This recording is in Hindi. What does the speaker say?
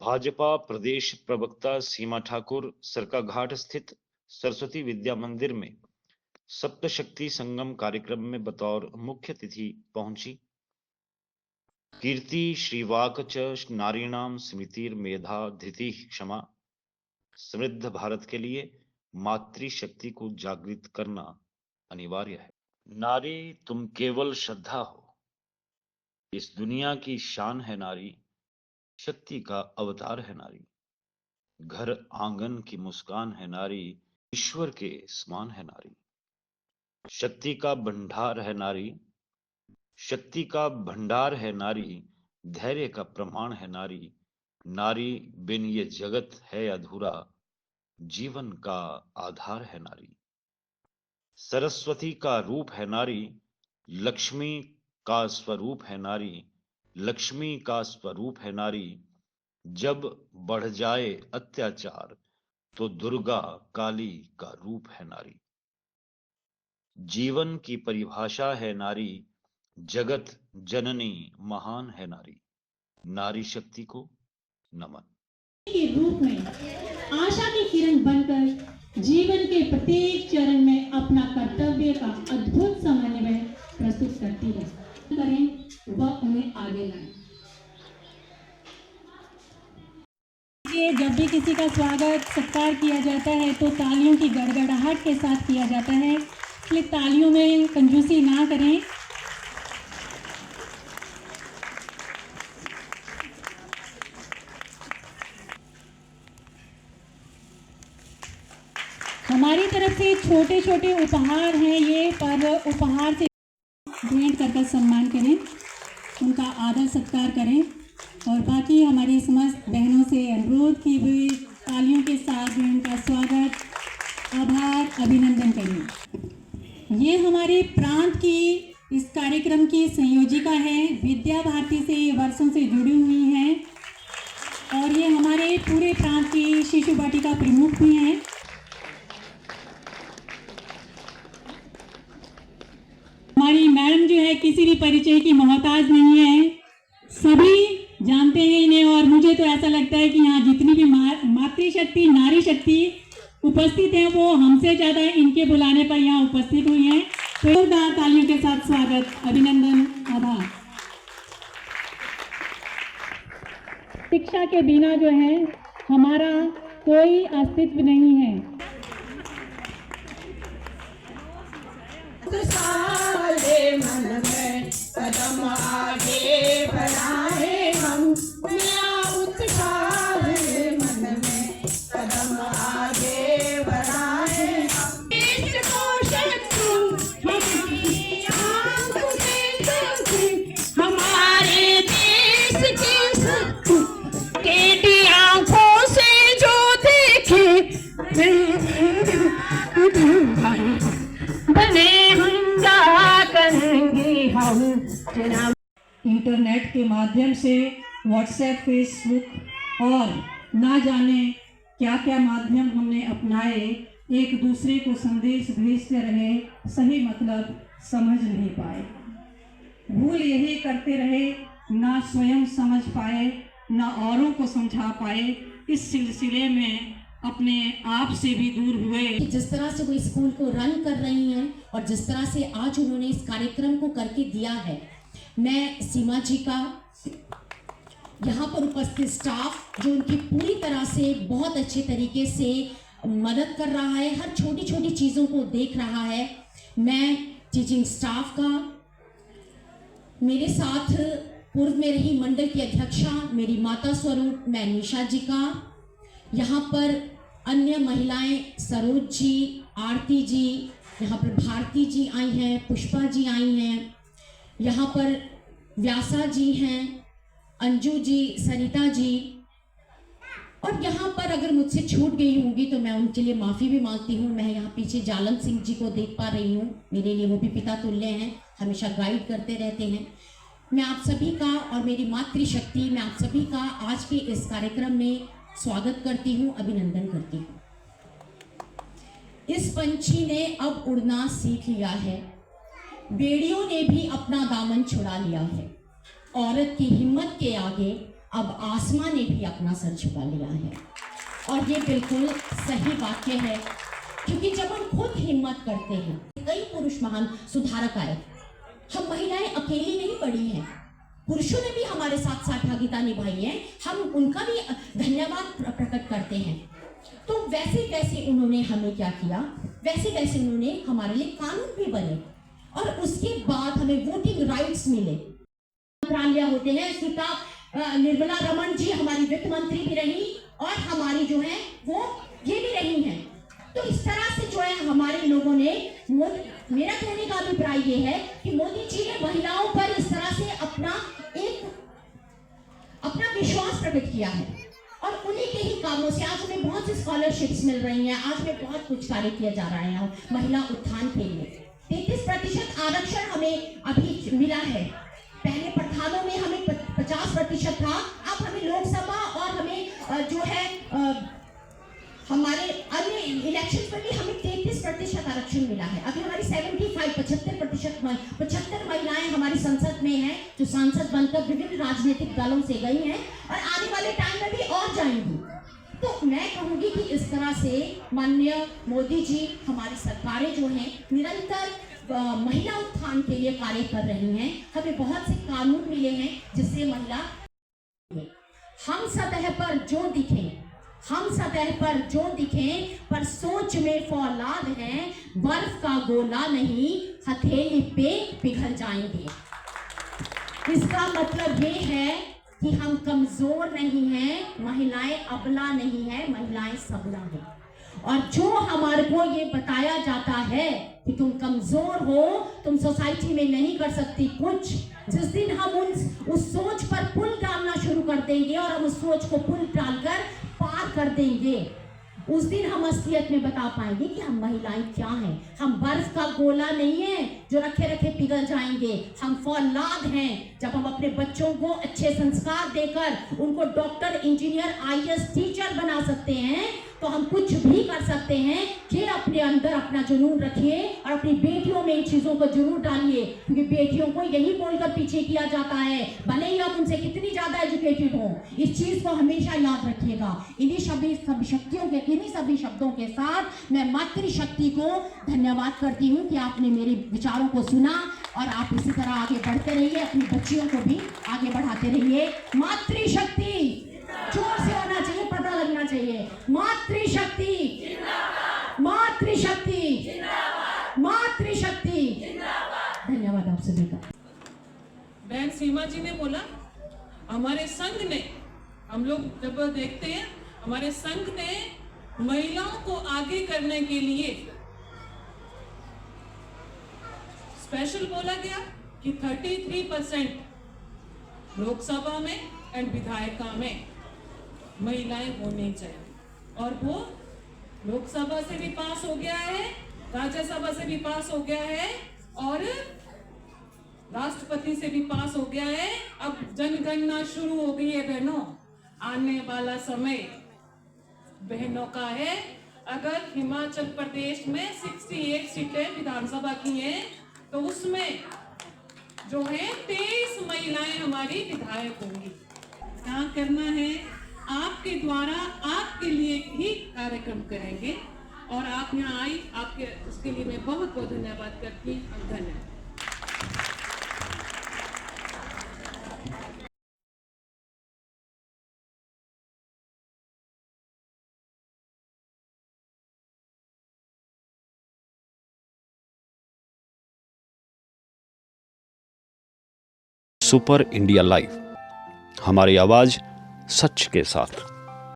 भाजपा प्रदेश प्रवक्ता सीमा ठाकुर सरकाघाट स्थित सरस्वती विद्या मंदिर में सप्तशक्ति संगम कार्यक्रम में बतौर मुख्य अतिथि पहुंची। कीर्ति श्रीवाक च नारीणाम स्मृतिर्मेधा धृतिः क्षमा। समृद्ध भारत के लिए मातृशक्ति को जागृत करना अनिवार्य है। नारी तुम केवल श्रद्धा हो, इस दुनिया की शान है नारी, शक्ति का अवतार है नारी। घर आंगन की मुस्कान है नारी, ईश्वर के समान है नारी। शक्ति का भंडार है नारी, शक्ति का भंडार है नारी, धैर्य का प्रमाण है नारी। नारी बिन ये जगत है अधूरा, जीवन का आधार है नारी। सरस्वती का रूप है नारी, लक्ष्मी का स्वरूप है नारी, लक्ष्मी का स्वरूप है नारी। जब बढ़ जाए अत्याचार तो दुर्गा काली का रूप है नारी। जीवन की परिभाषा है नारी, जगत जननी महान है नारी। नारी शक्ति को नमन। के रूप में आशा की किरण बनकर जीवन के प्रत्येक चरण में अपना कर्तव्य का अद्भुत समन्वय प्रस्तुत करती है। करें वह उन्हें आगे लाएं। जब भी किसी का स्वागत सत्कार किया जाता है तो तालियों की गड़गड़ाहट के साथ किया जाता है, इसलिए तालियों में कंजूसी ना करें। हमारी तरफ से छोटे छोटे उपहार हैं ये, पर उपहार से भेंट कर सम्मान करें, उनका आदर सत्कार करें। और बाकी हमारी समस्त बहनों से अनुरोध की हुई तालियों के साथ उनका स्वागत, आभार, अभिनंदन करें। ये हमारे प्रांत की इस कार्यक्रम की संयोजिका है, विद्या भारती से वर्षों से जुड़ी हुई हैं और ये हमारे पूरे प्रांत की शिशु वाटिका प्रमुख भी हैं। हमारी मैडम जो है किसी भी परिचय की मोहताज नहीं है, सभी जानते हैं इन्हें। और मुझे तो ऐसा लगता है कि यहाँ जितनी भी मातृशक्ति नारी शक्ति उपस्थित हैं वो हमसे ज़्यादा इनके बुलाने पर यहाँ उपस्थित हुई हैं। तो जोरदार तालियों के साथ स्वागत, अभिनंदन, आभार। शिक्षा के बिना जो है हमारा कोई अस्तित्व नहीं है। मन में कदम आगे बढ़ाए हम, उत्साह मन में कदम आगे बढ़ाए हम। देश को शत्रु हमारे देश के शत्रु टेढ़ी आंखों से जो देखे बने इंटरनेट के माध्यम से व्हाट्सएप, फेसबुक और ना जाने क्या क्या माध्यम हमने अपनाए, एक दूसरे को संदेश भेजते रहे, सही मतलब समझ नहीं पाए। भूल यही करते रहे, ना स्वयं समझ पाए ना औरों को समझा पाए। इस सिलसिले में अपने आप से भी दूर हुए। जिस तरह से वो स्कूल को रन कर रही हैं और जिस तरह से आज उन्होंने इस कार्यक्रम को करके दिया है, मैं सीमा जी का, यहाँ पर उपस्थित स्टाफ जो उनकी पूरी तरह से बहुत अच्छे तरीके से मदद कर रहा है, हर छोटी छोटी चीज़ों को देख रहा है, मैं टीचिंग स्टाफ का, मेरे साथ पूर्व में रही मंडल की अध्यक्षा मेरी माता स्वरूप मैं निशा जी का, यहाँ पर अन्य महिलाएं सरोज जी, आरती जी, यहाँ पर भारती जी आई हैं, पुष्पा जी आई हैं, यहाँ पर व्यासा जी हैं, अंजू जी, सरिता जी, और यहाँ पर अगर मुझसे छूट गई होंगी तो मैं उनके लिए माफ़ी भी मांगती हूँ। मैं यहाँ पीछे जालन सिंह जी को देख पा रही हूँ, मेरे लिए वो भी पिता तुल्य हैं, हमेशा गाइड करते रहते हैं। मैं आप सभी का और मेरी मातृशक्ति, मैं आप सभी का आज के इस कार्यक्रम में स्वागत करती हूँ, अभिनंदन करती हूँ। इस पंछी ने अब उड़ना सीख लिया है, बेड़ियों ने भी अपना दामन छुड़ा लिया है। औरत की हिम्मत के आगे अब आसमां ने भी अपना सर झुका लिया है। और ये बिल्कुल सही वाक्य है, क्योंकि जब हम खुद हिम्मत करते हैं, कई पुरुष महान सुधारक आए, हम महिलाएं अकेली नहीं पड़ी हैं, पुरुषों ने भी हमारे साथ सहभागिता निभाई है, हम उनका भी धन्यवाद प्रकट करते हैं। तो वैसे वैसे उन्होंने हमें क्या किया, वैसे वैसे उन्होंने हमारे लिए कानून भी बने, और उसके बाद हमें वोटिंग राइट्स मिले। मंत्रालय होते हैं, सुता निर्मला रमन जी हमारी वित्त मंत्री भी रही, और हमारी जो है वो ये भी रही हैं। तो इस तरह से जो है हमारे लोगों ने, मेरा कहने का अभिप्राय ये है कि मोदी जी ने महिलाओं पर इस तरह से अपना विश्वास प्रकट किया है, और उन्हीं के ही कामों से आज हमें बहुत सी स्कॉलरशिप्स मिल रही हैं, आज हमें बहुत कुछ कार्य किया जा रहा है महिला उत्थान के लिए। 33% आरक्षण हमें अभी मिला है, पहले प्रधानों में हमें 50% था, अब हमें लोकसभा और हमें जो है हमारे अन्य इलेक्शन पर भी हमें 33% आरक्षण मिला है। अभी हमारी 75% महिलाएं हमारी संसद में हैं, जो सांसद बनकर विभिन्न राजनीतिक दलों से गई हैं, और आने वाले टाइम में भी और जाएंगी। तो मैं कहूंगी कि इस तरह से माननीय मोदी जी, हमारी सरकारें जो हैं निरंतर महिला उत्थान के लिए कार्य कर रही हैं। हमें बहुत से कानून मिले हैं जिससे महिला, हम सतह पर जो दिखें पर सोच में फौलाद है, बर्फ का गोला नहीं हथेली पे पिघल जाएंगे। इसका मतलब ये है कि हम कमजोर नहीं हैं, महिलाएं अबला नहीं है, महिलाएं सबला है। और जो हमारे को ये बताया जाता है कि तुम कमजोर हो, तुम सोसाइटी में नहीं कर सकती कुछ, जिस दिन हम उस सोच पर पुल डालना शुरू कर देंगे और हम उस सोच को पुल डालकर पार कर देंगे, उस दिन हम असलियत में बता पाएंगे कि हम महिलाएं क्या हैं। हम बर्फ का गोला नहीं है जो रखे रखे पिघल जाएंगे, हम फौलाद हैं। जब हम अपने बच्चों को अच्छे संस्कार देकर उनको डॉक्टर, इंजीनियर, आईएएस, टीचर बना सकते हैं, तो हम कुछ भी कर सकते हैं कि अपने अंदर अपना जुनून रखिए और अपनी बेटियों में इन चीजों को जरूर डालिए, क्योंकि बेटियों को यही बोलकर पीछे किया जाता है, भले ही आप उनसे कितनी ज्यादा एजुकेटेड हो। इस चीज को हमेशा याद रखिएगा। इन्हीं सभी शब्दों के साथ मैं मातृशक्ति को धन्यवाद करती हूँ कि आपने मेरे विचारों को सुना, और आप इसी तरह आगे बढ़ते रहिए, अपनी बच्चियों को भी आगे बढ़ाते रहिए। मातृशक्ति जोर से होना चाहिए, पता लगना चाहिए। मातृशक्ति, मातृशक्ति, मातृशक्ति। धन्यवाद आप सभी का। बहन सीमा जी ने बोला, हमारे संघ ने, हम लोग जब देखते हैं, हमारे संघ ने महिलाओं को आगे करने के लिए स्पेशल बोला गया कि 33% लोकसभा में एंड विधायिका में महिलाएं होनी चाहिए, और वो लोकसभा से भी पास हो गया है, राज्यसभा से भी पास हो गया है, और राष्ट्रपति से भी पास हो गया है। अब जनगणना शुरू हो गई है बहनों, आने वाला समय बहनों का है। अगर हिमाचल प्रदेश में 68 सीटें विधानसभा की हैं, तो उसमें जो है 23 महिलाएं हमारी विधायक होंगी। क्या करना है, आपके द्वारा आपके लिए ही कार्यक्रम करेंगे, और आप यहाँ आई, आपके उसके लिए मैं बहुत बहुत धन्यवाद करती हूँ। धन्यवाद। सुपर इंडिया लाइव, हमारी आवाज सच के साथ।